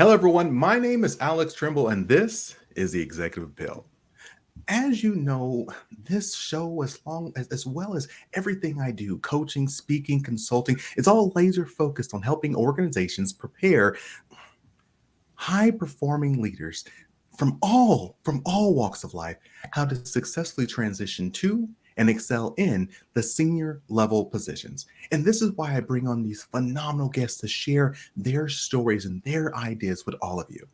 Hello, everyone. My name is Alex Tremble, and this is the Executive Appeal. As you know, this show, as well as everything I do, coaching, speaking, consulting, it's all laser focused on helping organizations prepare high performing leaders from all walks of life how to successfully transition to and excel in the senior level positions. And this is why I bring on these phenomenal guests to share their stories and their ideas with all of you.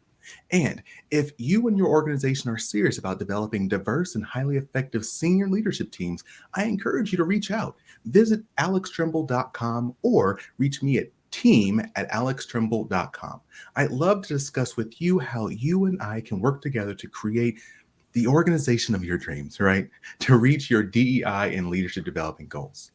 And if you and your organization are serious about developing diverse and highly effective senior leadership teams, I encourage you to reach out. Visit alextremble.com or reach me at team@alextremble.com. I'd love to discuss with you how you and I can work together to create the organization of your dreams, right? To reach your DEI and leadership development goals.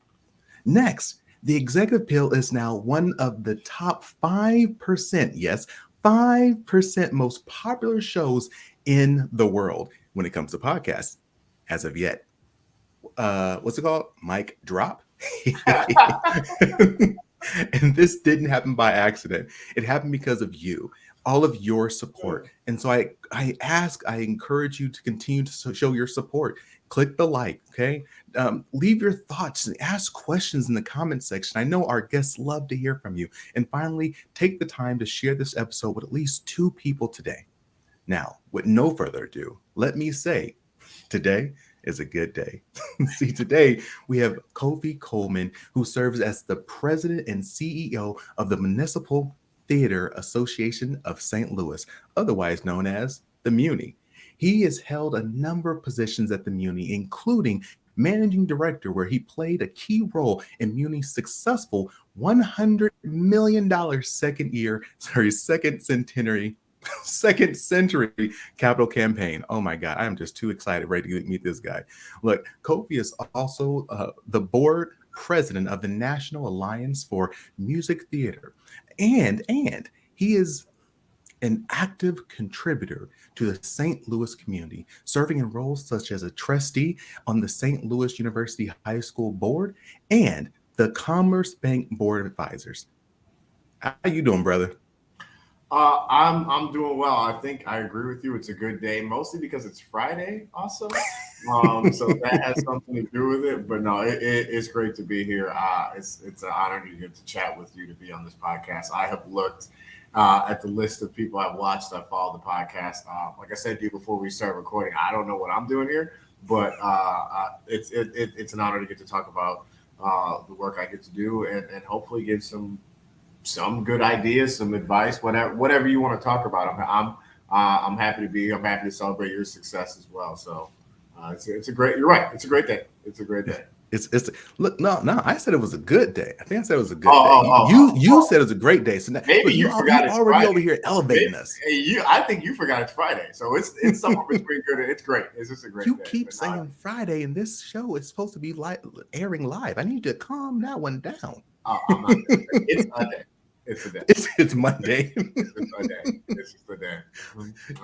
Next, the Executive Pill is now one of the top 5%, yes, 5% most popular shows in the world when it comes to podcasts as of yet. What's it called? Mic drop. And this didn't happen by accident. It happened because of you, all of your support. And so I encourage you to continue to show your support. Click the like, okay? Leave your thoughts and ask questions in the comment section. I know our guests love to hear from you. And finally, take the time to share this episode with at least 2 people today. Now, with no further ado, let me say, today is a good day. See, today we have Kwofe Coleman, who serves as the president and CEO of the Municipal Theater Association of St. Louis, otherwise known as the Muny. He has held a number of positions at the Muny, including managing director, where he played a key role in Muny's successful $100 million second century capital campaign. Oh my God, I am just too excited, ready to meet this guy. Look, Kwofe is also the board president of the National Alliance for Music Theater, and he is an active contributor to the St. Louis community, serving in roles such as a trustee on the St. Louis University High School Board and the Commerce Bank Board of Advisors. How you doing, brother? I'm doing well. I think I agree with you. It's a good day, mostly because it's Friday, also. So that has something to do with it. But no, it's great to be here. It's an honor to get to chat with you to be on this podcast. I have looked at the list of people I've watched. I follow the podcast. Like I said to you before we start recording, I don't know what I'm doing here, but it's an honor to get to talk about the work I get to do and hopefully give some good ideas, some advice, whatever you want to talk about. I'm happy to be here. I'm happy to celebrate your success as well. So it's a great. You're right. It's a great day. It's a great day. It's look, no, I said it was a good day. I think I said it was a good day. Oh, oh, You oh. said it was a great day. So now, Maybe look, you you forgot it's already Friday. over here elevating us. I think you forgot it's Friday. So it's somewhere between good. It's great. It's just a great You day. keep saying Friday, and this show is supposed to be airing live. I need you to calm that one down. I'm not. It's a day. It's a day. It's Monday. It's just a day. It's just a day. It's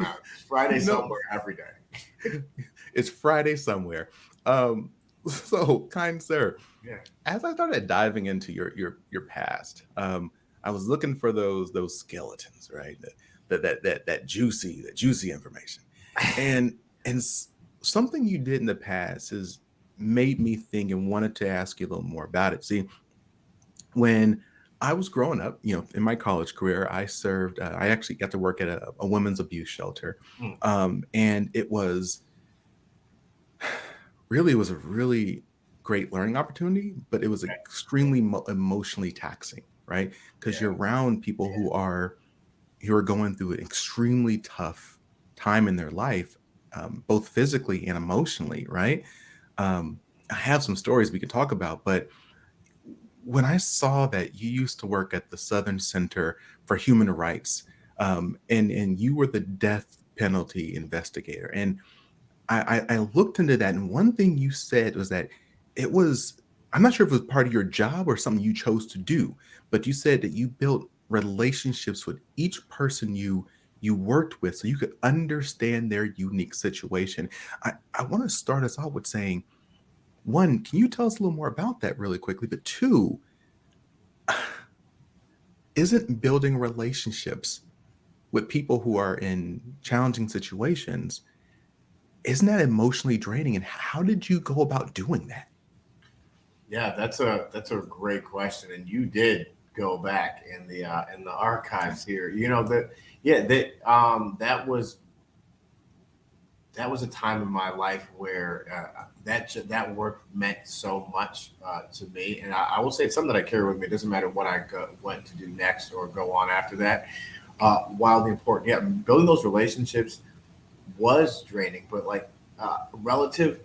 Friday No, somewhere every day. it's Friday somewhere. So, kind sir, Yeah. as I started diving into your past, I was looking for those skeletons, right? That juicy information, and something you did in the past has made me think and wanted to ask you a little more about it. See, when I was growing up, in my college career, I served. I actually got to work at a women's abuse shelter, Mm. and it was a really great learning opportunity, but it was Okay. extremely emotionally taxing, right? Because Yeah. you're around people who are going through an extremely tough time in their life, both physically and emotionally, right? I have some stories we could talk about, but when I saw that you used to work at the Southern Center for Human Rights, and you were the death penalty investigator, and I looked into that, and one thing you said was that it was, I'm not sure if it was part of your job or something you chose to do, but you said that you built relationships with each person you worked with so you could understand their unique situation. I want to start us off with saying, one, can you tell us a little more about that really quickly? But two, isn't building relationships with people who are in challenging situations, isn't that emotionally draining? And how did you go about doing that? Yeah, that's a great question, and you did go back in the archives here. You know that, yeah, that was a time in my life where that work meant so much to me, and I will say it's something that I carry with me. It doesn't matter what went to do next or go on after that. Wildly important, yeah. Building those relationships was draining, but like relative,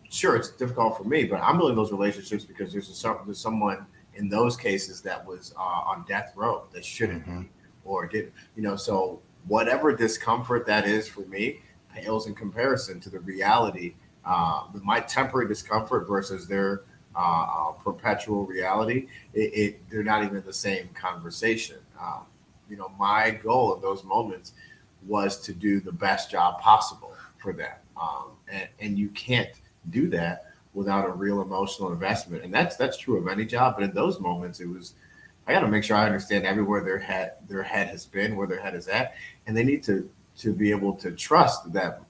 sure, it's difficult for me, but I'm building those relationships because there's someone in those cases that was on death row that shouldn't Hmm. be or did, so whatever discomfort that is for me pales in comparison to the reality, my temporary discomfort versus their perpetual reality. They're not even the same conversation. My goal in those moments was to do the best job possible for them. And you can't do that without a real emotional investment. And that's true of any job. But in those moments, it was I got to make sure I understand everywhere their head has been, where their head is at, and they need to be able to trust that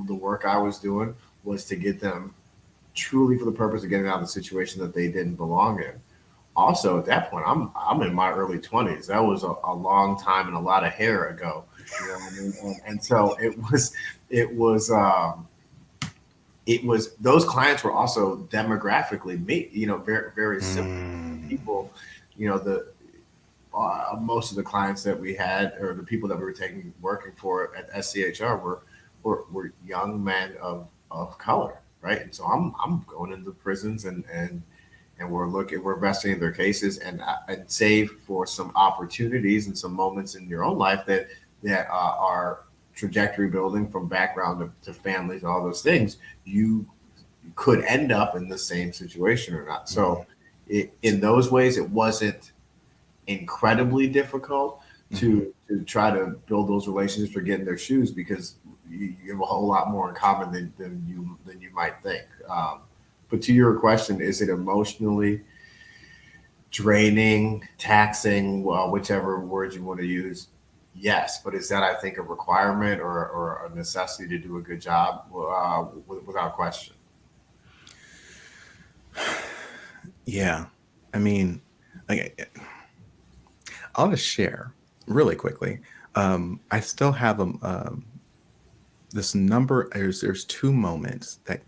the work I was doing was to get them truly for the purpose of getting out of the situation that they didn't belong in. Also, at that point, I'm in my early 20s. That was a long time and a lot of hair ago. You know what I mean? And so it was it was those clients were also demographically me. Very very similar Mm. people. The most of the clients that we had, or the people that we were taking working for at SCHR, were young men of color, right? And so I'm going into prisons and we're investigating their cases and save for some opportunities and some moments in your own life that are trajectory building from background to families, all those things. You could end up in the same situation or not. Mhm. So in those ways, it wasn't incredibly difficult Mhm. to try to build those relationships or get in their shoes because you have a whole lot more in common than you might think. But to your question, is it emotionally draining, taxing, well, whichever word you want to use? Yes, but is that, I think, a requirement or a necessity to do a good job? Without question. Yeah. I mean, like, I'll just share really quickly. I still have this number. There's two moments that,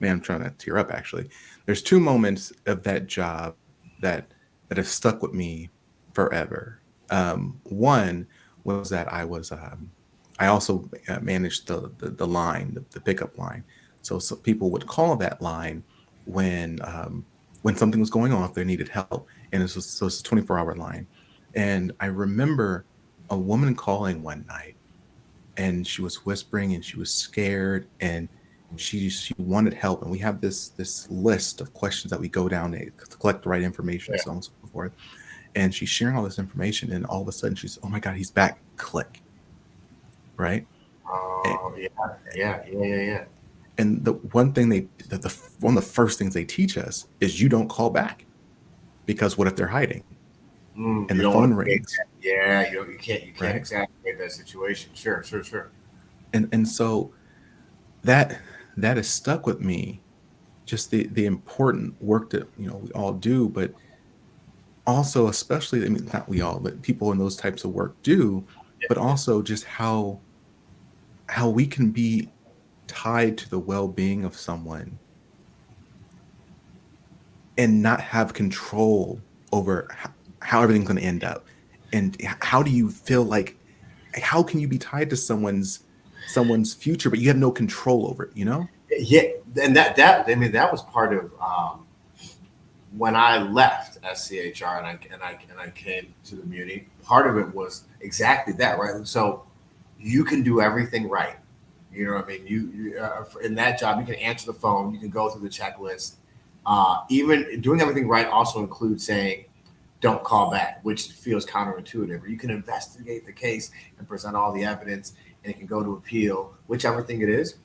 man, I'm trying to tear up actually. There's two moments of that job that that have stuck with me forever. One was that I also managed the line, the pickup line. So people would call that line when when something was going on, if they needed help, and it's a 24-hour line. And I remember a woman calling one night, and she was whispering, and she was scared, and she wanted help. And we have this list of questions that we go down to collect the right information, so on and so forth. And she's sharing all this information, and all of a sudden she's, oh my god, he's back. Click. Right. And, Oh yeah, yeah, yeah, yeah, yeah. and the one thing one of the first things they teach us is you don't call back, because what if they're hiding and You the don't want phone to create rings? that. Yeah, you can't Right. exacerbate that situation. Sure, sure, sure. And so that that has stuck with me, just the important work that we all do, but also, especially, I mean, not we all, but people in those types of work do, Yeah, but yeah. also just how we can be tied to the well-being of someone and not have control over how everything's going to end up. And how do you feel like, how can you be tied to someone's future, but you have no control over it? Yeah, and that I mean that was part of when I left SCHR and I came to the Muny. Part of it was exactly that, right? So you can do everything right. You know what I mean? In that job, you can answer the phone, you can go through the checklist. Even doing everything right also includes saying, "Don't call back," which feels counterintuitive. Or you can investigate the case and present all the evidence, and it can go to appeal, whichever thing it is,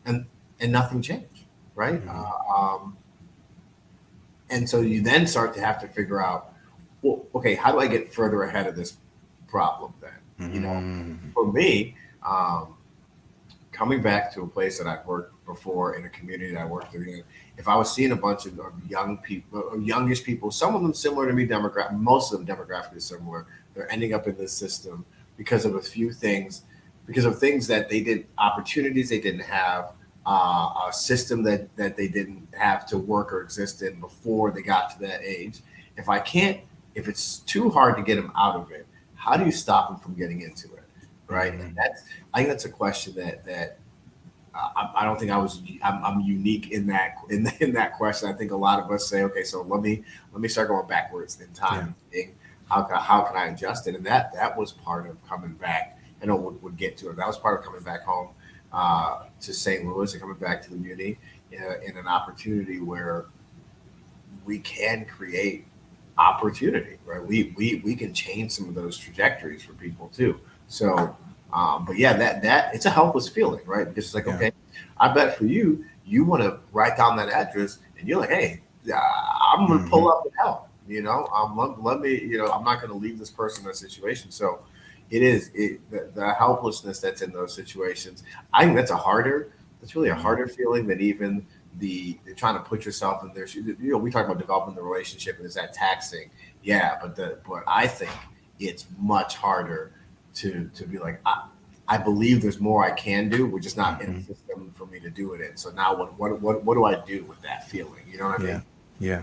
and nothing changed, right? Mhm. And so you then start to have to figure out, well, okay, how do I get further ahead of this problem then? You know, Mm. for me, um, coming back to a place that I've worked before in a community that I worked in, if I was seeing a bunch of young people, youngish people, some of them similar to me, most of them demographically similar, they're ending up in this system because of a few things, because of things that they did, opportunities they didn't have, a system that they didn't have to work or exist in before they got to that age. If I can't, if it's too hard to get them out of it, how do you stop them from getting into it? Right? And Mm. that's, I think that's a question that I don't think I'm unique in that in that question. I think a lot of us say, okay, so let me start going backwards in time Yeah. and seeing how can I adjust it, and that was part of coming back. I know would get to it. That was part of coming back home to St. Louis and coming back to the Muny in an opportunity where we can create opportunity, right? We can change some of those trajectories for people too. So, but yeah, that it's a helpless feeling, right? Because it's like, Yeah. okay, I bet for you, you want to write down that address, and you're like, hey, I'm going to pull Hmm. up and help. Let me, I'm not going to leave this person in that situation. So, the helplessness that's in those situations. I think that's really a Hmm. harder feeling than even the trying to put yourself in their shoes. We talk about developing the relationship and is that taxing? Yeah, but I think it's much harder to be like I believe there's more I can do. We're just not in a Hmm. system for me to do it in. So now what do I do with that feeling? You know what I Yeah. mean? Yeah.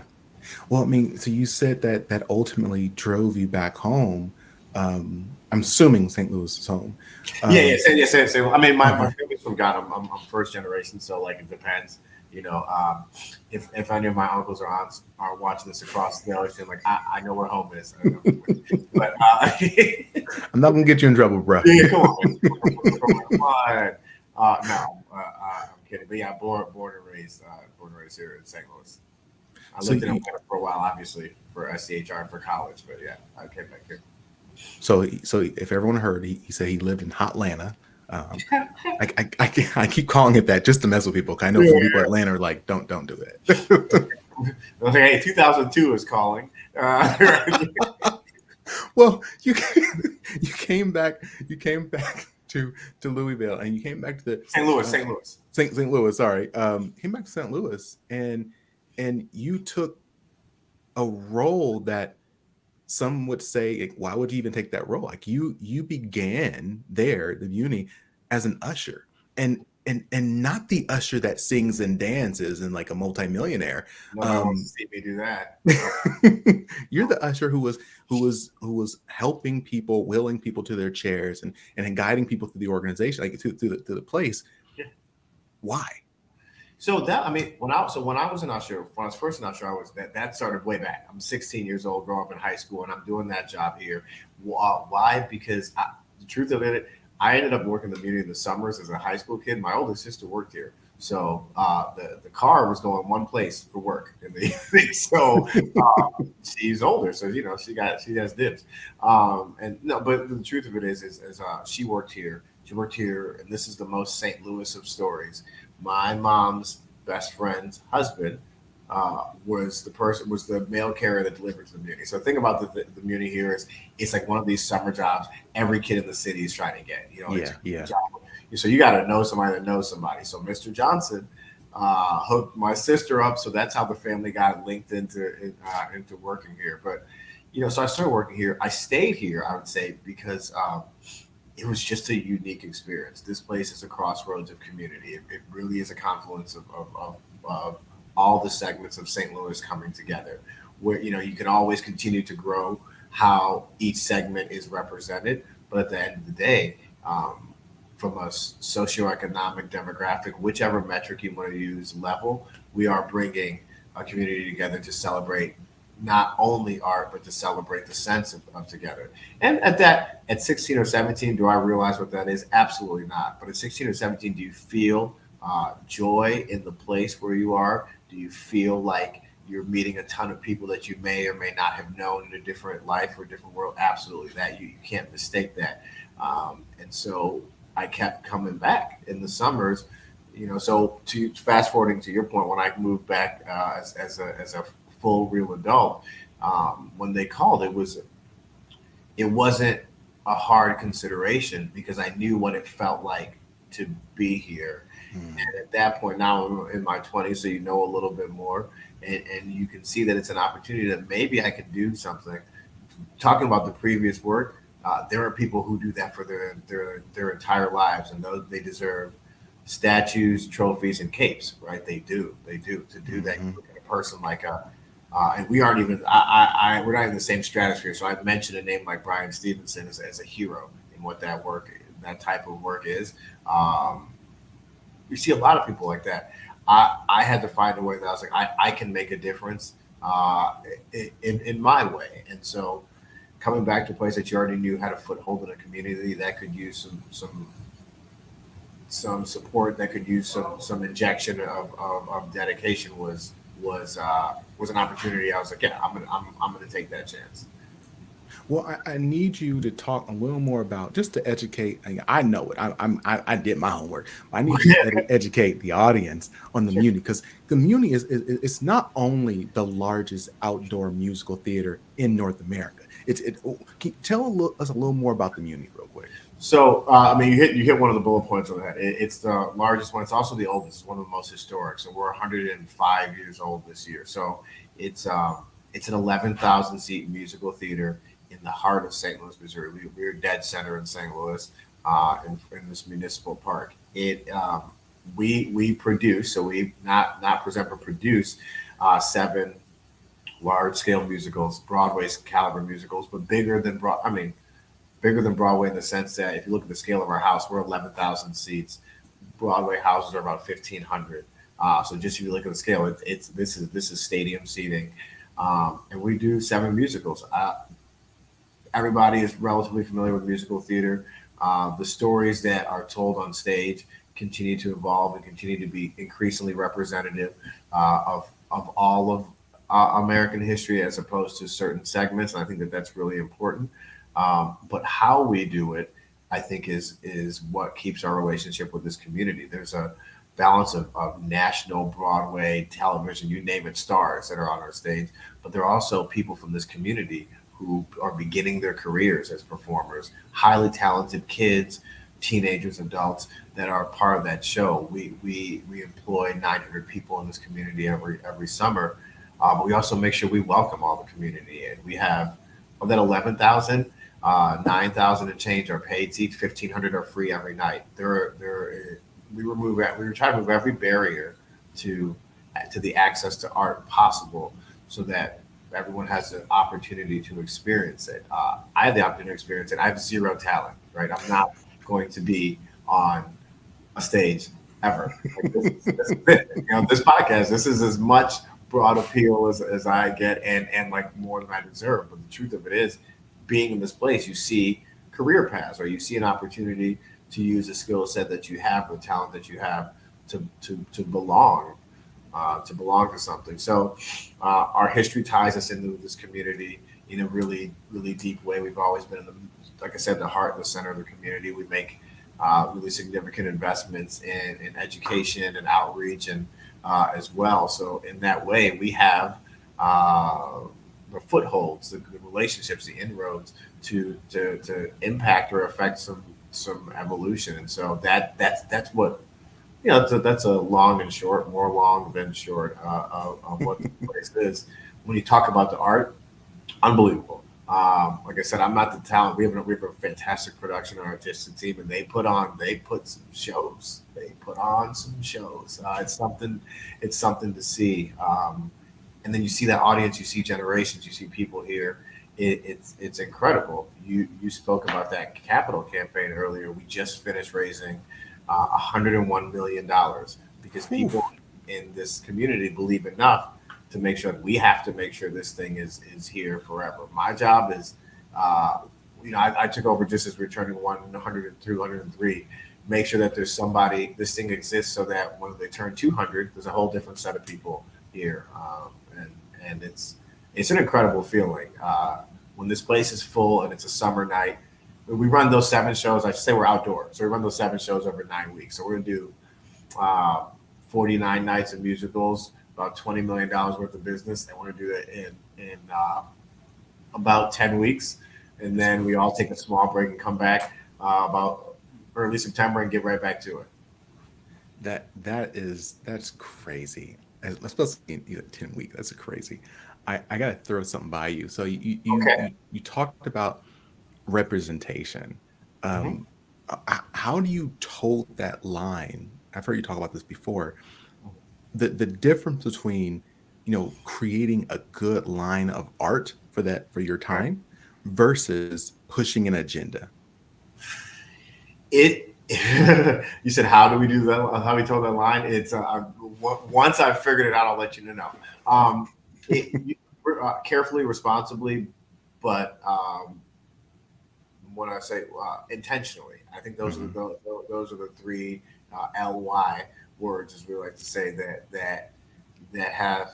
Well, I mean, so you said that ultimately drove you back home. I'm assuming St. Louis is home. Yeah, yeah, Um, same. I mean, my okay. family's from Ghana. I'm first generation, so like it depends. You know, if any of my uncles or aunts are watching this across the ocean, like I know where home is. I know. But I'm not gonna get you in trouble, bro. yeah, come on, man. Come on. No, I'm kidding. But yeah, born and raised here in St. Louis. I So lived in you, Atlanta for a while, obviously for SCHR for college. But yeah, I came back here. so if everyone heard, he said he lived in Hotlanta. Um, I keep calling it that just to mess with people. 'Cause I know some people in Atlanta are like, don't do Yeah. it. Okay, hey, 2002 is calling. Uh, Well, you came back. You came back to Louisville, and you came back to the St. Louis, uh, St. Louis. St. Louis. Sorry, came back to St. Louis, and you took a role that some would say, like, why would you even take that role? Like you began there, the uni, as an usher, and not the usher that sings and dances and like a multimillionaire. Nobody wants to Um, see me do that. No, you're no. the usher who was helping people, wheeling people to their chairs, and guiding people through the organization, like to the place. Yeah. Why? So that I mean, when I was in Usher, when I was first in Usher, I was that started way back. I'm 16 years old, growing up in high school, and I'm doing that job here. Why? Because the truth of it, I ended up working the community in the summers as a high school kid. My older sister worked here, so the car was going one place for work in the evening. So she's older, so she has dibs. And no, but the truth of it is she worked here. She worked here, and this is the most St. Louis of stories. My mom's best friend's husband was the mail carrier that delivered to the Muny. So think about the Muny here is it's like one of these summer jobs every kid in the city is trying to get. It's a Yeah, great yeah. job. So you got to know somebody that knows somebody. So Mr. Johnson hooked my sister up, so that's how the family got linked into working here. But so I started working here. I stayed here, I would say, because it was just a unique experience. This place is a crossroads of community. It really is a confluence of all the segments of St. Louis coming together, where you can always continue to grow how each segment is represented, but at the end of the day, from a socioeconomic, demographic, whichever metric you want to use level, we are bringing a community together to celebrate not only art but to celebrate the sense of together. And at 16 or 17, do I realize what that is? Absolutely not. But at 16 or 17, do you feel joy in the place where you are? Do you feel like you're meeting a ton of people that you may or may not have known in a different life or a different world? Absolutely, that you can't mistake that. And so I kept coming back in the summers. So to fast forwarding to your point, when I moved back as a full real adult, when they called, it wasn't a hard consideration because I knew what it felt like to be here. Mm, And at that point, now I'm in my 20s, so you know a little bit more, and you can see that it's an opportunity that maybe I could do something. Talking about the previous work, there are people who do that for their entire lives, and those they deserve statues, trophies, and capes. Right? They do to do that. You mhm. look at a person like a and we aren't even we're not in the same stratosphere. So I mentioned a name like Brian Stevenson as a hero in what that type of work is. Um, you see a lot of people like that. I had to find a way that I was like I can make a difference in my way, and so coming back to a place that you already knew had a foothold in a community that could use some support, that could use some injection of dedication was an opportunity. I was like, yeah, I'm gonna take that chance. Well, I need you to talk a little more about just to educate. I know it. I did my homework. I need you to educate the audience on the Muny because the Muny it's not only the largest outdoor musical theater in North America. Can you tell us a little more about the Muny real quick. So, I mean, you hit one of the bullet points on that. It's the largest one. It's also the oldest. It's one of the most historic. So we're 105 years old this year. So it's um, it's an 11,000 seat musical theater in the heart of St. Louis, Missouri. We're dead center in St. Louis, in this municipal park. We produce, so we not present but produce seven large scale musicals, Broadway caliber musicals, but bigger than Broadway in the sense that if you look at the scale of our house, we're 11,000 seats. Broadway houses are about 1,500. So just if you look at the scale, it's this is stadium seating, and we do seven musicals. Everybody is relatively familiar with musical theater. The stories that are told on stage continue to evolve and continue to be increasingly representative of all of American history as opposed to certain segments. And I think that that's really important. But how we do it, I think, is what keeps our relationship with this community. There's a balance of national Broadway, television, you name it, stars that are on our stage, but there are also people from this community who are beginning their careers as performers, highly talented kids, teenagers, adults that are part of that show. We employ 900 people in this community every summer, but we also make sure we welcome all the community. And we have of that 11,000, 9,000 and change are paid seats. 1,500 are free every night. We try to remove every barrier to to the access to art possible, so that everyone has the opportunity to experience it. I have the opportunity to experience it. I have zero talent, right? I'm not going to be on a stage ever. Like this is it. This podcast, this is as much broad appeal as I get, and like more than I deserve. But the truth of it is, being in this place, you see career paths, or you see an opportunity to use the skill set that you have, the talent that you have to to belong to something. So our history ties us into this community in a really deep way. We've always been in like I said, the heart and the center of the community. We make really significant investments in education and outreach, and as well. So in that way, we have uh, the footholds, the relationships, the inroads to impact or affect some evolution. And so that's what that's a long and short, more long than short, of what the place is. When you talk about the art, unbelievable. Like I said, I'm not the talent. We have a fantastic production and artistic team, and they put some shows. They put on some shows. It's something to see. And then you see that audience, you see generations, you see people here. It's incredible. You spoke about that capital campaign earlier. We just finished raising $101 million because Ooh. people in this community believe enough to make sure that we have to make sure this thing is here forever. My job is, uh, I took over just as we're turning 102, 103. Make sure that there's somebody, this thing exists so that when they turn 200, there's a whole different set of people here. And it's an incredible feeling. When this place is full and it's a summer night, we run those seven shows. I should say we're outdoor. So we run those seven shows over 9 weeks. So we're going to do uh, 49 nights of musicals, about $20 million worth of business, and we're going to do it in about 10 weeks. and then we all take a small break and come back about early September and get right back to it. That's crazy. Especially in 10 week. That's crazy. I gotta throw something by you. So Okay. you talked about representation. Mhm. Um, how do you tote that line? I've heard you talk about this before. The difference between creating a good line of art for your Okay. time versus pushing an agenda. It. You said, how do we do that? How we told that line? It's once I've figured it out, I'll let you know. Um, Carefully, responsibly, but when I say intentionally, I think those are Hmm. those are the three ly words, as we like to say, that have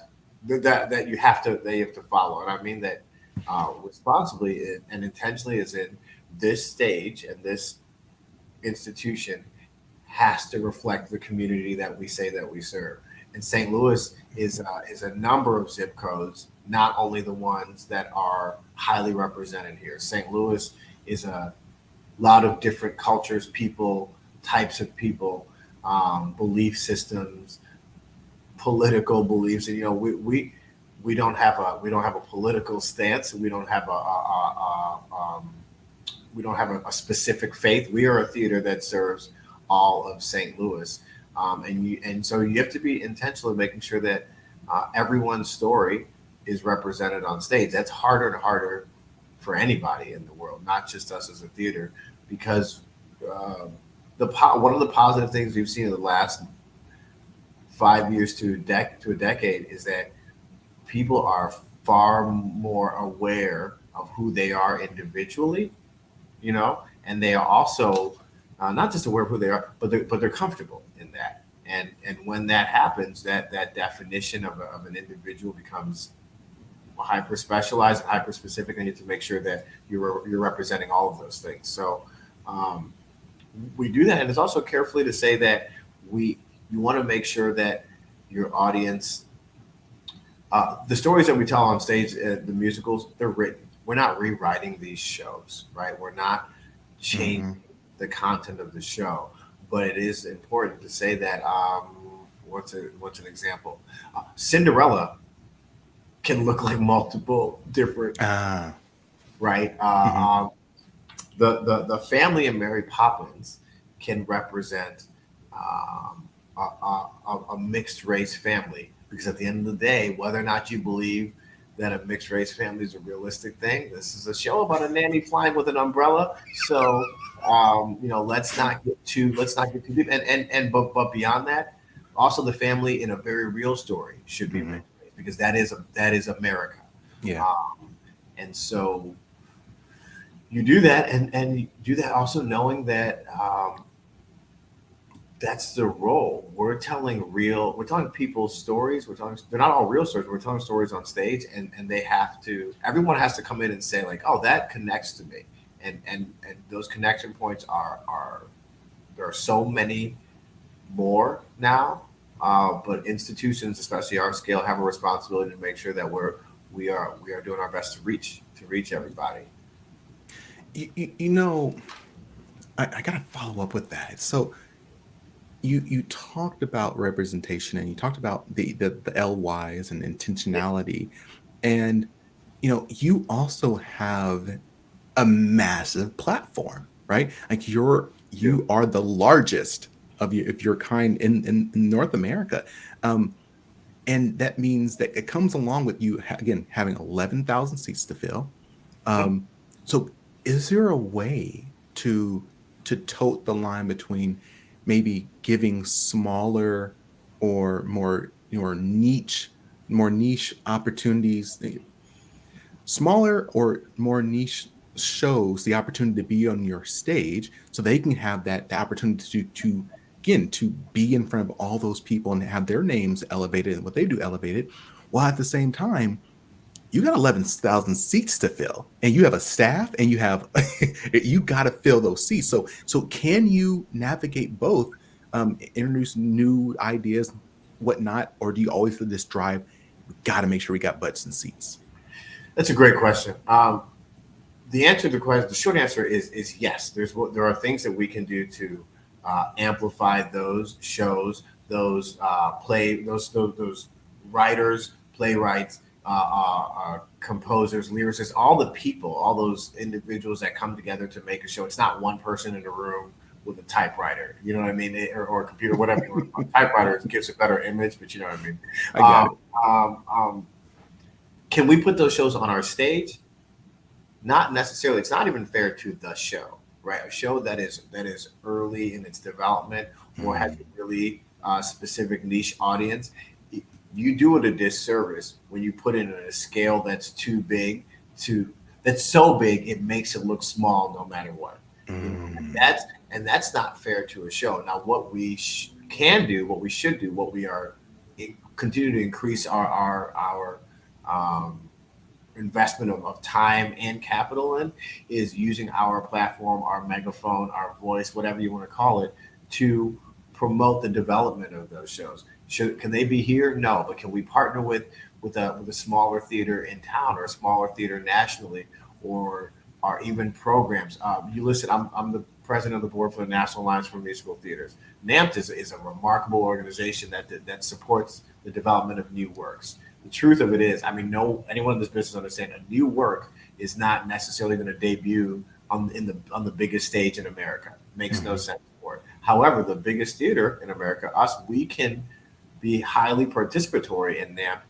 that you have to follow, and I mean that responsibly and intentionally is in this stage and this institution has to reflect the community that we say that we serve. And St. Louis is a number of zip codes, not only the ones that are highly represented here. St. Louis is a lot of different cultures, people, types of people, belief systems, political beliefs. And we don't have a political stance. We don't have a specific faith. We are a theater that serves all of St. Louis, and so you have to be intentional in making sure that everyone's story is represented on stage. That's harder and harder for anybody in the world, not just us as a theater, because uh, one of the positive things we've seen in the last 5 years to a decade is that people are far more aware of who they are individually, you know, and they are also not just aware of who they are, but they're comfortable in that. And when that happens, that definition of an individual becomes hyper specialized and hyper specific, and you have to make sure that you're representing all of those things. So um, we do that, and it's also carefully to say that we you want to make sure that your audience the stories that we tell on stage, the musicals, they're written. We're not rewriting these shows, right? We're not changing Hmm. the content of the show, but it is important to say that. What's an example? Cinderella can look like multiple different, Ah. right? Hmm. The family in Mary Poppins can represent a mixed race family, because at the end of the day, whether or not you believe that a mixed race family is a realistic thing, this is a show about a nanny flying with an umbrella. So let's not get too deep. But beyond that, also the family in a very real story should be Hmm. mixed race, because that is America. Yeah. Um, and so you do that, and you do that also knowing that that's the role. We're telling people's stories. They're not all real stories. We're telling stories on stage, and everyone has to come in and say, like, oh, that connects to me. And those connection points are there are so many more now. But institutions, especially our scale, have a responsibility to make sure that we are doing our best to reach everybody. You know, I gotta follow up with that. So you talked about representation and you talked about the LYs and intentionality, and you also have a massive platform, right? Like Yeah. you are the largest of your kind in North America. Um, and that means that it comes along with you again having 11,000 seats to fill. Mhm. um, so is there a way to tote the line between maybe giving smaller or more niche opportunities, smaller or more niche shows the opportunity to be on your stage so they can have the opportunity to again to be in front of all those people and have their names elevated and what they do elevated, while at the same time you got 11,000 seats to fill and you have a staff and you have you got to fill those seats. So can you navigate both, introduce new ideas, whatnot, or do you always feel this drive, we got to make sure we got butts and seats? That's a great question. the answer to the question, the short answer is yes. There are things that we can do to amplify those shows, those writers, playwrights, composers, lyricists, all the people, all those individuals that come together to make a show. It's not one person in a room with a typewriter, you know what I mean, or a computer, whatever you want. A typewriter gives a better image, but you know what I mean. I got it. Um, um, can we put those shows on our stage? Not necessarily. It's not even fair to the show, right? A show that is early in its development or has Mm, a really specific niche audience. You do it a disservice when you put it in a scale that's too big to that's so big it makes it look small no matter what. You know, mm, and that's not fair to a show. Now, what we can do, what we should do, what we are continue to increase our um, investment of time and capital in is using our platform, our megaphone, our voice, whatever you want to call it, to promote the development of those shows. Can they be here? No, but can we partner with a smaller theater in town or a smaller theater nationally, or even programs? You listed. I'm the president of the board for the National Alliance for Musical Theaters. NAMT is a remarkable organization that supports the development of new works. The truth of it is, I mean, no anyone in this business understand a new work is not necessarily going to debut on the biggest stage in America. Makes no mhm. sense for it. However, the biggest theater in America, us, we can be highly participatory in that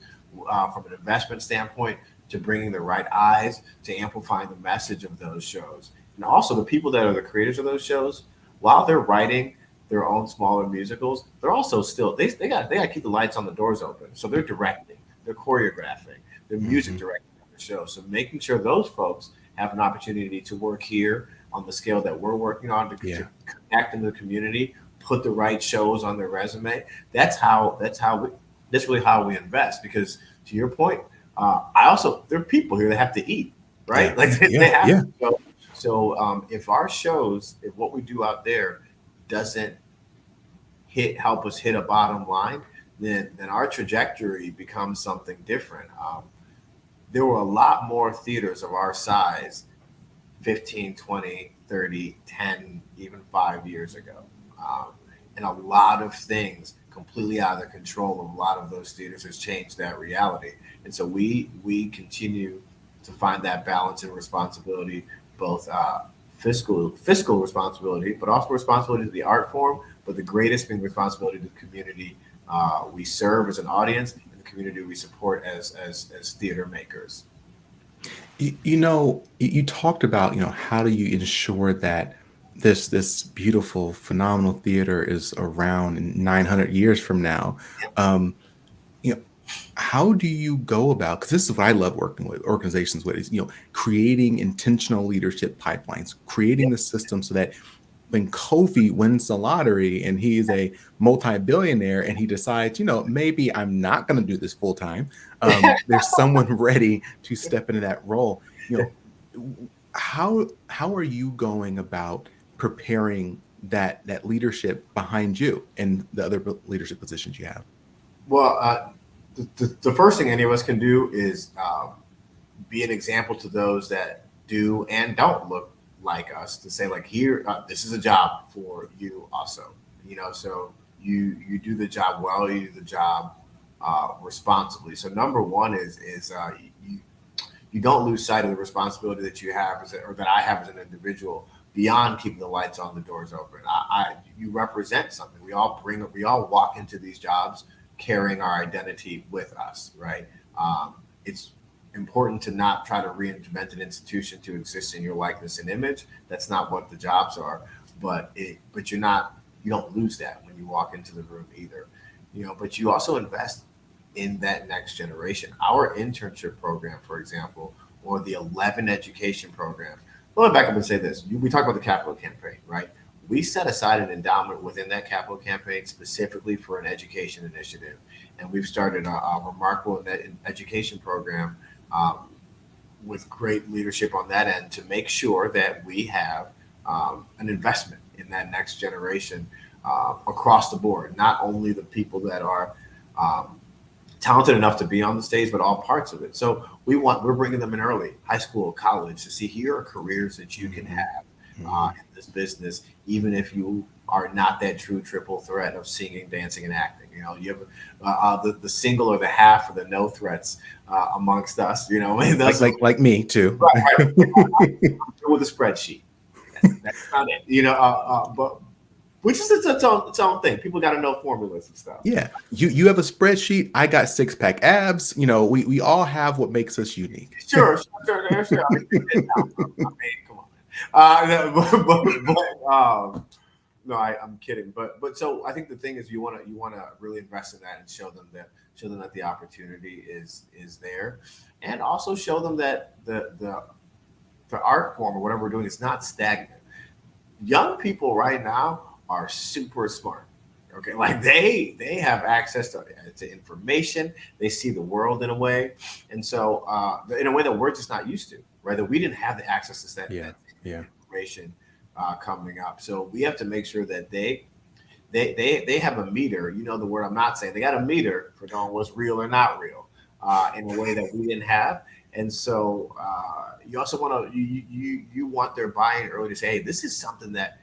from an investment standpoint to bringing the right eyes to amplifying the message of those shows. And also the people that are the creators of those shows, while they're writing their own smaller musicals, they're also still they got to keep the lights on the doors open. So they're directing, they're choreographing, they're music Mhm. directing the show. So making sure those folks have an opportunity to work here on the scale that we're working on to Yeah. connect in the community, put the right shows on their resume. That's really how we invest. Because to your point, I also there are people here that have to eat, Yeah. right? Like they Yeah. have Yeah. to. So if our shows, if what we do out there doesn't help us hit a bottom line, then our trajectory becomes something different. There were a lot more theaters of our size 15, 20, 30, 10, even 5 years ago. Um, and a lot of things completely out of the control of a lot of those theaters has changed that reality. And so we continue to find that balance and responsibility, both fiscal responsibility, but also responsibility to the art form, but the greatest being responsibility to the community we serve as an audience and the community we support as theater makers. You talked about, how do you ensure that this beautiful, phenomenal theater is around in 900 years from now? Um, you know, how do you go about, because this is what I love working with organizations with, is creating intentional leadership pipelines, creating the system so that when Kofi wins the lottery and he's a multi-billionaire and he decides, maybe I'm not going to do this full time, there's someone ready to step into that role. How are you going about preparing that leadership behind you and the other leadership positions you have? Well, the first thing any of us can do is be an example to those that do and don't look like us, to say like, here, this is a job for you also. So you do the job well, you do the job responsibly. So number one is you you don't lose sight of the responsibility that you have or that I have as an individual beyond keeping the lights on, the doors open. You represent something. We all walk into these jobs carrying our identity with us, right? It's important to not try to reinvent an institution to exist in your likeness and image. That's not what the jobs are. But you don't lose that when you walk into the room either. But you also invest in that next generation. Our internship program, for example, or the 11 education programs. Let me back up and say this. We talk about the capital campaign, right? We set aside an endowment within that capital campaign specifically for an education initiative. And we've started a remarkable education program um, with great leadership on that end to make sure that we have an investment in that next generation across the board, not only the people that are um, talented enough to be on the stage, but all parts of it. So we're bringing them in early, high school, college, to see here are careers that you can Hmm. have Hmm. in this business, even if you are not that true triple threat of singing, dancing, and acting. You know, you have the single or the half or the no threats amongst us. You know, Like those are like me too. right, right. With a spreadsheet. That's not it. You know, but which is its own thing. People got to know formulas and stuff. Yeah, you have a spreadsheet. I got six pack abs. You know, we all have what makes us unique. Sure. I mean, come on, man. No, I'm kidding. But so I think the thing is you want to really invest in that and show them that the opportunity is there, and also show them that the art form or whatever we're doing is not stagnant. Young people right now are super smart. Okay, like they have access to information. They see the world in a way, and so in a way that we're just not used to, right? That we didn't have the access to Yeah, that yeah. information coming up. So we have to make sure that they have a meter. You know the word I'm not saying. They got a meter for knowing what's real or not real in a way that we didn't have. And so you also want to you want their buy-in early to say, hey, this is something that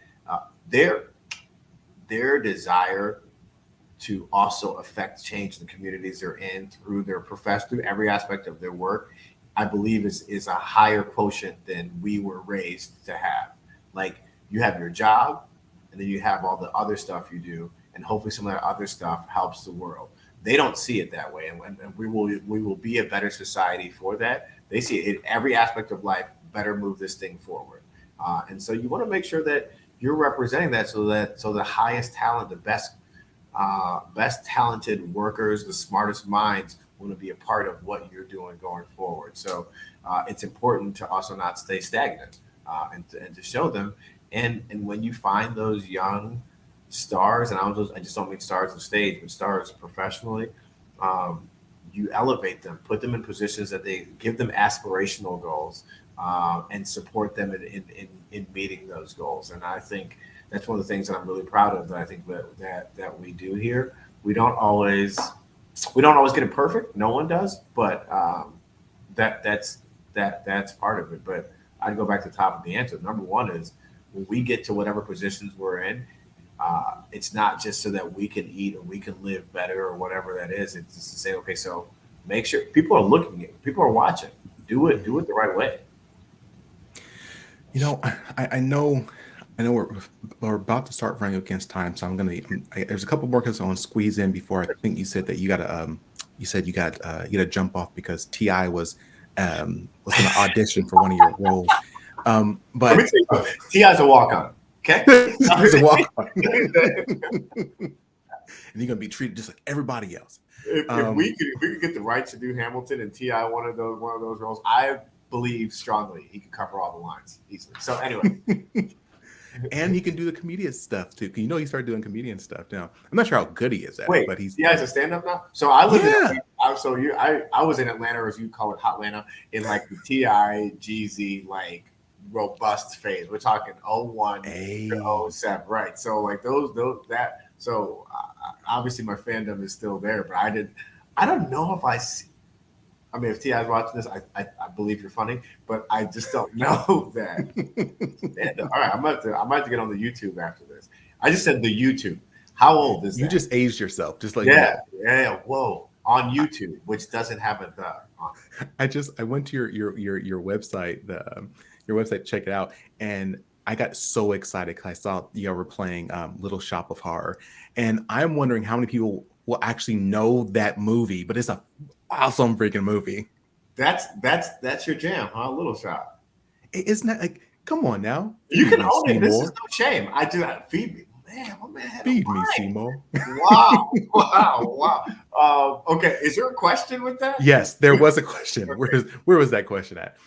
their desire to also affect change in the communities they're in through their profession, through every aspect of their work, I believe is a higher quotient than we were raised to have. Like you have your job, and then you have all the other stuff you do, and hopefully some of that other stuff helps the world. They don't see it that way, and we will be a better society for that. They see it in every aspect of life. Better move this thing forward, and so you want to make sure that you're representing that so the highest talent, the best talented workers, the smartest minds want to be a part of what you're doing going forward. So it's important to also not stay stagnant and to show them. And when you find those young stars, and I just don't mean stars on stage, but stars professionally, um, you elevate them, put them in positions that they give them aspirational goals, and support them in meeting those goals. And I think that's one of the things that I'm really proud of. That I think that we do here. We don't always we don't always get it perfect. No one does, but that that's that's part of it. But I'd go back to the top of the answer. Number one is when we get to whatever positions we're in, it's not just so that we can eat or we can live better or whatever that is. It's just to say, okay, so make sure people are looking at, people are watching. Do Mhm. it the right way. You know, I know we're about to start running against time, so there's a couple more because I want to squeeze in before. I think you said that you said you got to jump off because Ti was going to audition for one of your roles. Let me But tell you something. Ti's a walk on. Okay. he's a walk on, if and you're gonna be treated just like everybody else. we Um, could get the rights to do Hamilton and Ti one of those roles, I believe strongly he could cover all the lines easily. So anyway, and he can do the comedian stuff too. You know, he started doing comedian stuff now. I'm not sure how good he is at it, wait, but he's Ti's a stand up now. So I lived in yeah. So I was in Atlanta, or as you call it, Hotlanta, in like the Ti Jeezy like robust phase. We're talking '01 to A '07, right? So like those that so obviously my fandom is still there, but I don't know if I see. I mean, if Ti is watching this, I believe you're funny, but I just don't know that. Stand up. All right, I'm about to get on the YouTube after this. I just said the YouTube. How old is you that? just aged yourself, just letting you Yeah, know. yeah. Whoa, on I, YouTube, which doesn't have a the on it. I went to your website, your website to check it out, and I got so excited because I saw you were playing Little Shop of Horror, and I'm wondering how many people will actually know that movie, but it's a awesome freaking movie. That's your jam, huh? Little shot. Isn't that like, come on now, You feed can me, own it. This is Seymour, no shame. I do that. Feed me, man. My man had a feed me, line. Seymour. Wow, wow. Okay, is there a question with that? Yes, there was a question. Where was that question at?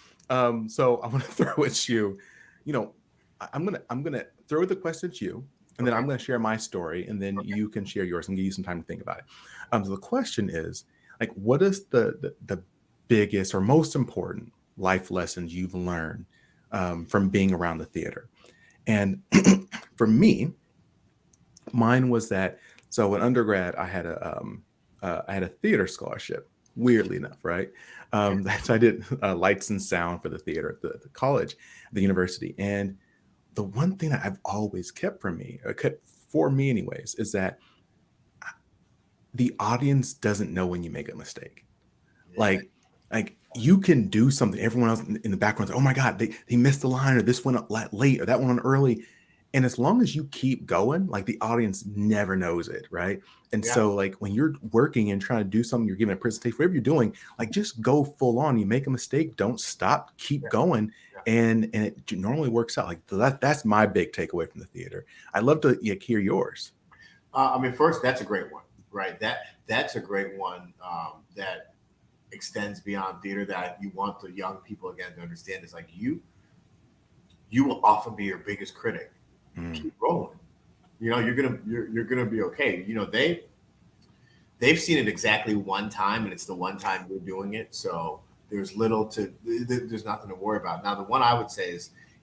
So I want to throw at you. You know, I'm gonna throw the question at you, and then Okay, I'm gonna share my story, and then okay. you can share yours and give you some time to think about it. So the question is like, what is the biggest or most important life lessons you've learned from being around the theater? And for me, mine was that so in undergrad I had I had a theater scholarship. Weirdly enough, right? Okay. So I did lights and sound for the theater at the college, the university, and the one thing that I've always kept from me, or kept for me anyways, is that the audience doesn't know when you make a mistake. Yeah. Like, you can do something. Everyone else in the background's like, oh my God, they missed the line, or this went up late, or that went on early. And as long as you keep going, like the audience never knows it, right? And Yeah. so, like when you're working and trying to do something, you're giving a presentation, whatever you're doing, like just go full on. You make a mistake, don't stop, keep Yeah. going, Yeah. and it normally works out. Like that's my big takeaway from the theater. I'd love to hear yours. I mean, first, that's a great one, right? That's a great one that extends beyond theater. That you want the young people again to understand is like you will often be your biggest critic. Mm, Keep rolling. You know, you're gonna be okay. You know, they've seen it exactly one time, and it's the one time you're doing it. So there's nothing to worry about. Now, the one I would say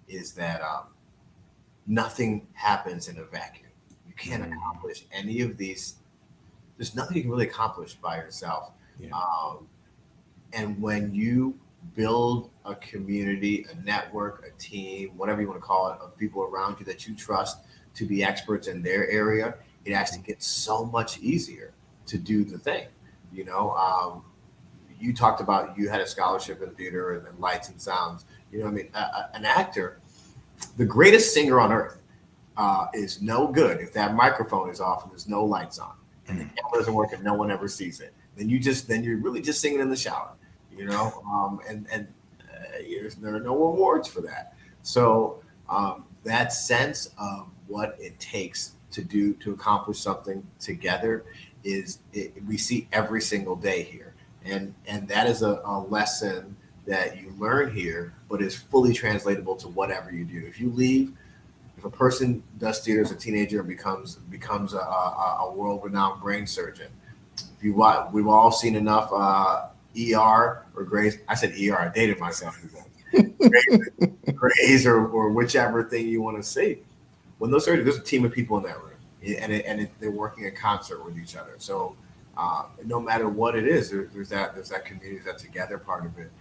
is that nothing happens in a vacuum. You can't mm, accomplish any of these. There's nothing you can really accomplish by yourself. yeah. Um, and when you build a community, a network, a team, whatever you want to call it, of people around you that you trust to be experts in their area, it actually gets so much easier to do the thing. You know, you talked about you had a scholarship in theater and lights and sounds. You know, what I mean, an actor, the greatest singer on earth, is no good if that microphone is off and there's no lights on and the Mm, camera doesn't work and no one ever sees it. Then you're really just singing in the shower, you know. There are no rewards for that. So that sense of what it takes to accomplish something together we see every single day here, and that is a lesson that you learn here, but is fully translatable to whatever you do. If a person does theater as a teenager and becomes a world renowned brain surgeon, if you watch, we've all seen enough ER or Grace. I said ER. I dated myself. Grace or whichever thing you want to see. When those surgeons, there's a team of people in that room, they're working in concert with each other. So no matter what it is, there's that community, that together part of it.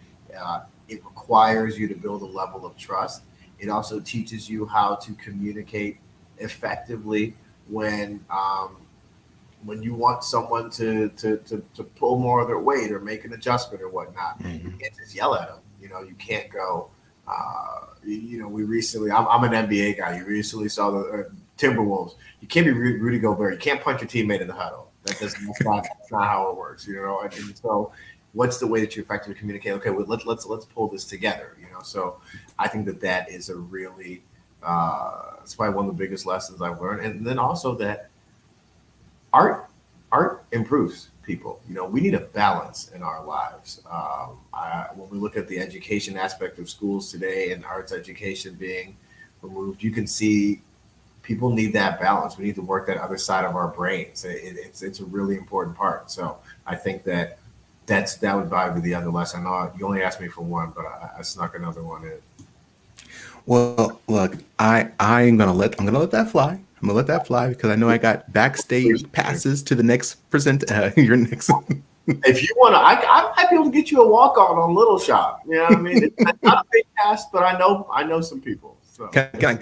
It requires you to build a level of trust. It also teaches you how to communicate effectively when when you want someone to pull more of their weight or make an adjustment or whatnot. You mm, can't just yell at them. You know, you can't go. We recently. I'm an NBA guy. You recently saw the Timberwolves. You can't be Rudy Gobert. You can't punch your teammate in the huddle. That's not how it works. You know, and so what's the way that you effectively communicate? Okay, well, let's pull this together. You know, so I think that is a really it's probably one of the biggest lessons I've learned, and then also that art art improves people. You know, we need a balance in our lives. When we look at the education aspect of schools today and arts education being removed, you can see people need that balance. We need to work that other side of our brains. It's a really important part. So I think that would probably be the other lesson. I know you only asked me for one, but I snuck another one in. Well, look, I'm gonna let that fly. I'm gonna let that fly because I know I got backstage passes to the next present your next. If you want to, I might be able to get you a walk on Little Shop. You know what I mean? It's not a big cast, but I know some people. So Can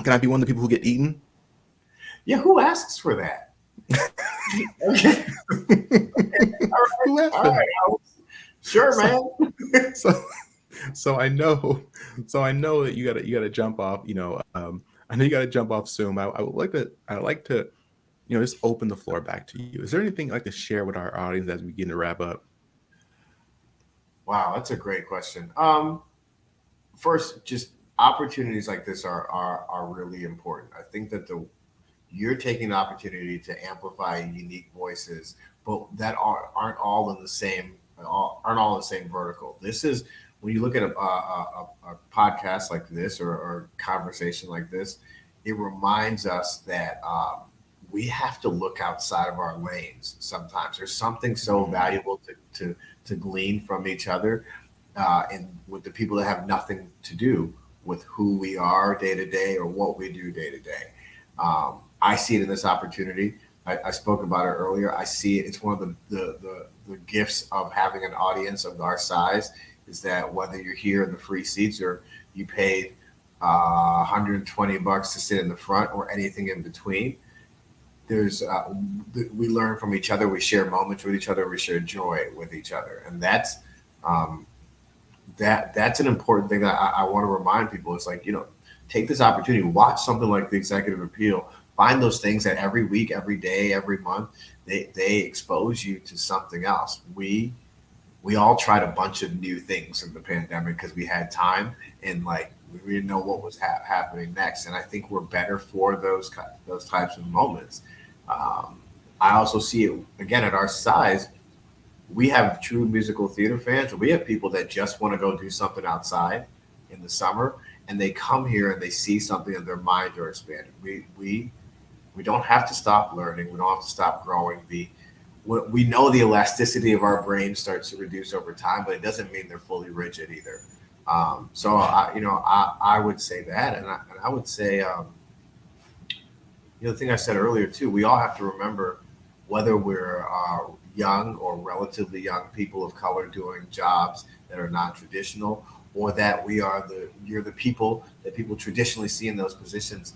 I be one of the people who get eaten? yeah, who asks for that? Okay, Who asked all for right, that? sure, So, man. so, so I know that you gotta jump off. I know you gotta jump off soon. I would like to, just open the floor back to you. Is there anything you'd like to share with our audience as we begin to wrap up? Wow, that's a great question. First, just opportunities like this are really important. I think that the you're taking the opportunity to amplify unique voices, but that aren't all in the same aren't all in the same vertical. This is when you look at a podcast like this or conversation like this, it reminds us that we have to look outside of our lanes. Sometimes there's something so Mm, valuable to glean from each other, and with the people that have nothing to do with who we are day to day or what we do day to day. I see it in this opportunity. I spoke about it earlier. I see it. It's one of the gifts of having an audience of our size is that whether you're here in the free seats or you paid $120 to sit in the front or anything in between, there's we learn from each other. We share moments with each other. We share joy with each other, and that's that's an important thing that I want to remind people. It's like, take this opportunity, watch something like the Executive Appeal, find those things that every week, every day, every month, they expose you to something else. We all tried a bunch of new things in the pandemic because we had time and like we didn't know what was happening next. And I think we're better for those types of moments. I also see it again at our size. We have true musical theater fans. We have people that just want to go do something outside in the summer, and they come here and they see something and their minds are expanded. We don't have to stop learning. We don't have to stop growing. We know the elasticity of our brain starts to reduce over time, but it doesn't mean they're fully rigid either. So I would say that, and I would say the thing I said earlier too. We all have to remember whether we're young or relatively young people of color doing jobs that are non-traditional, or that you're the people that people traditionally see in those positions.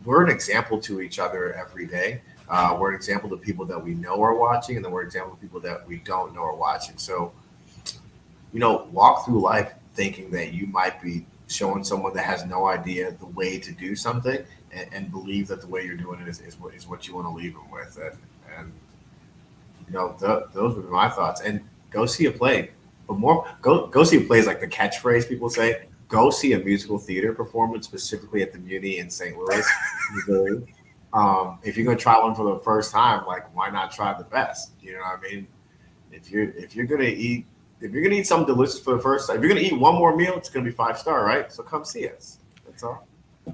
We're an example to each other every day. We're an example to people that we know are watching, and then we're an example to people that we don't know are watching. So, walk through life thinking that you might be showing someone that has no idea the way to do something, and believe that the way you're doing it is what you want to leave them with. And those would be my thoughts. And go see a play, but more go see a play is like the catchphrase people say. Go see a musical theater performance, specifically at the Muny in St. Louis, Missouri. If you're going to try one for the first time, like, why not try the best? You know what I mean? If you're going to eat something delicious for the first time, if you're going to eat one more meal, it's going to be 5-star, right? So come see us. That's all.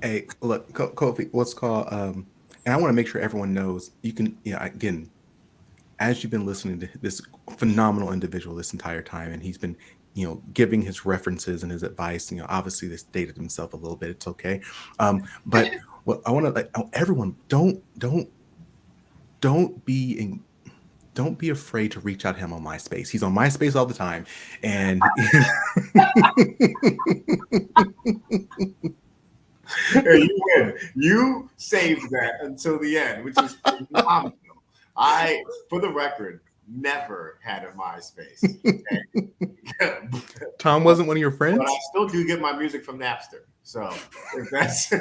Hey, look, Kwofe, what's called, and I want to make sure everyone knows you can, again, as you've been listening to this phenomenal individual this entire time, and he's been, giving his references and his advice, obviously this dated himself a little bit. It's okay. But what I want to everyone, don't be afraid to reach out to him on MySpace. He's on MySpace all the time. And You win. You saved that until the end, which is phenomenal. I, for the record, never had a MySpace. Tom wasn't one of your friends? But I still do get my music from Napster. So if that's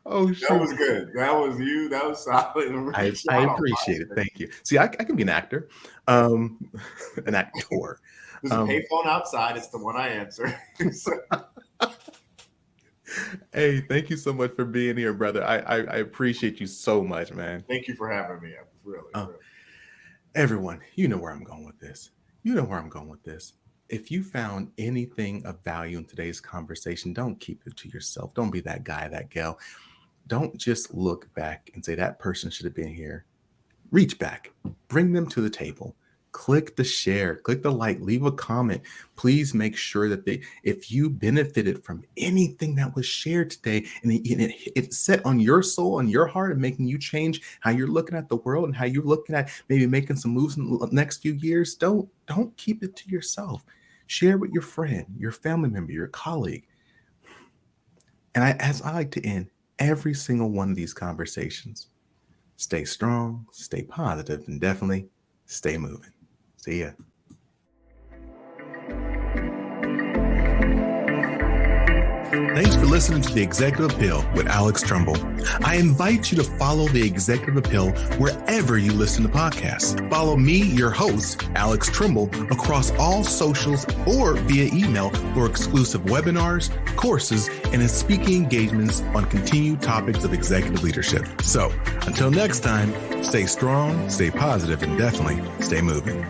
oh, sure. That was good. That was you. That was solid. I appreciate it. Thank you. See, I can be an actor, an actor. There's a payphone outside. It's the one I answer. Hey, thank you so much for being here, brother. I appreciate you so much, man. Thank you for having me. Really. Everyone, you know where I'm going with this. If you found anything of value in today's conversation, don't keep it to yourself. Don't be that guy, that gal. Don't just look back and say that person should have been here. Reach back, bring them to the table. Click the share, click the like, leave a comment. Please make sure that if you benefited from anything that was shared today and it's set on your soul and your heart and making you change how you're looking at the world and how you're looking at maybe making some moves in the next few years, don't keep it to yourself. Share with your friend, your family member, your colleague. And as I like to end every single one of these conversations, stay strong, stay positive, and definitely stay moving. See ya. Thanks for listening to The Executive Appeal with Alex Tremble. I invite you to follow The Executive Appeal wherever you listen to podcasts. Follow me, your host, Alex Tremble, across all socials or via email for exclusive webinars, courses, and speaking engagements on continued topics of executive leadership. So, until next time, stay strong, stay positive, and definitely stay moving.